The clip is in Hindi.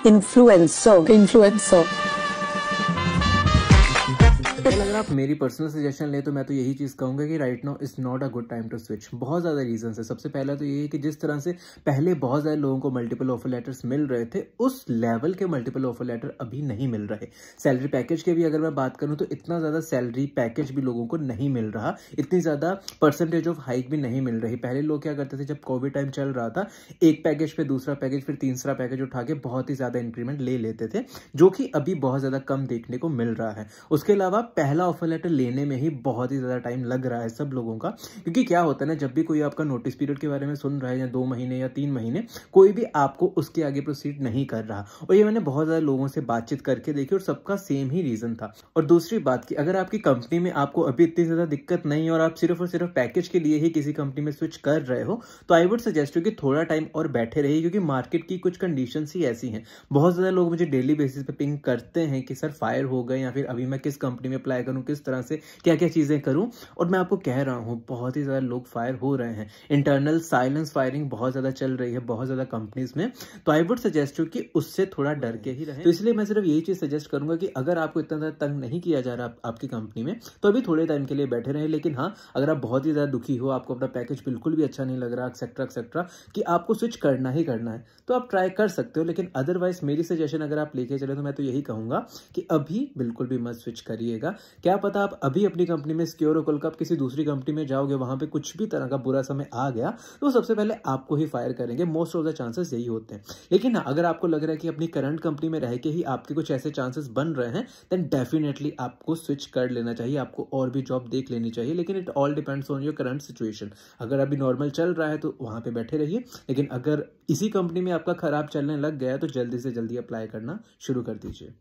इन्फ्लुएंसर। अगर आप मेरी पर्सनल सजेशन ले तो मैं तो यही चीज़ कहूँगा कि right now is not a good time to switch. बहुत ज़्यादा रीजंस है। सबसे पहला तो ये है कि जिस तरह से पहले बहुत ज़्यादा लोगों को मल्टीपल ऑफर लेटर्स मिल रहे थे, उस लेवल के मल्टीपल ऑफर लेटर अभी नहीं मिल रहे। सैलरी पैकेज के भी अगर मैं बात करूँ तो इतना ज़्यादा सैलरी पैकेज भी लोगों को नहीं मिल रहा, इतनी ज़्यादा परसेंटेज ऑफ हाइक भी नहीं मिल रही। पहले लोग क्या करते थे, जब कोविड टाइम चल रहा था, एक पैकेज पे दूसरा पैकेज फिर तीसरा पैकेज उठा के बहुत ही ज़्यादा इंक्रीमेंट ले लेते थे, जो कि अभी बहुत ज़्यादा कम देखने को मिल रहा है। उसके अलावा पहला ऑफर लेटर लेने में ही बहुत ही ज़्यादा टाइम लग रहा है सब लोगों का, क्योंकि क्या होता है ना, जब भी कोई आपका नोटिस पीरियड के बारे में सुन रहा है या 2 महीने या 3 महीने, कोई भी आपको उसके आगे प्रोसीड नहीं कर रहा। और ये मैंने बहुत ज़्यादा लोगों से बातचीत करके देखी और सबका सेम ही रीज़न था। और दूसरी बात की, अगर आपकी कंपनी में आपको अभी इतनी ज़्यादा दिक्कत नहीं है और आप सिर्फ और सिर्फ पैकेज के लिए ही किसी कंपनी में स्विच कर रहे हो, तो आई वुड सजेस्ट यू कि थोड़ा टाइम और बैठे रहिए, क्योंकि मार्केट की कुछ कंडीशन ही ऐसी हैं। बहुत ज़्यादा लोग मुझे डेली बेसिस पे पिंग करते हैं कि सर फायर हो गए, या फिर अभी मैं किस कंपनी में अप्लाई करूँ, किस तरह से क्या क्या चीज़ें करूं। और मैं आपको कह रहा हूं बहुत ही ज़्यादा लोग फायर हो रहे हैं। इंटरनल साइलेंस फायरिंग बहुत ज़्यादा चल रही है बहुत ज़्यादा कंपनीज में। तो आई वुड सजेस्ट यू कि उससे थोड़ा डर के ही रहें। तो इसलिए मैं सिर्फ यही चीज़ सजेस्ट करूंगा कि अगर आपको इतना ज़्यादा तंग नहीं किया जा रहा आपकी कंपनी में, तो अभी थोड़े टाइम के लिए बैठे रहें। लेकिन हाँ, अगर आप बहुत ही ज़्यादा दुखी हो, आपको अपना पैकेज बिल्कुल भी अच्छा नहीं लग रहा, एक्सेट्रा एक्सेट्रा, कि आपको स्विच करना ही करना है, तो आप ट्राई कर सकते हो। लेकिन अदरवाइज मेरी सजेशन अगर आप लेके चले तो मैं तो यही कहूंगा कि अभी बिल्कुल भी मत स्विच करिएगा। क्या पता आप अभी अपनी कंपनी में सिक्योर हो, कल को आप किसी दूसरी कंपनी में जाओगे, वहां पे कुछ भी तरह का बुरा समय आ गया तो सबसे पहले आपको ही फायर करेंगे। मोस्ट ऑफ द चांसेस यही होते हैं। लेकिन हाँ, अगर आपको लग रहा है कि अपनी करंट कंपनी में रह के ही आपके कुछ ऐसे चांसेस बन रहे हैं, देन डेफिनेटली आपको स्विच कर लेना चाहिए, आपको और भी जॉब देख लेनी चाहिए। लेकिन it all depends on your current situation. अगर अभी नॉर्मल चल रहा है तो वहां पे बैठे रहिए, लेकिन अगर इसी कंपनी में आपका खराब चलने लग गया है तो जल्दी से जल्दी अप्लाई करना शुरू कर दीजिए।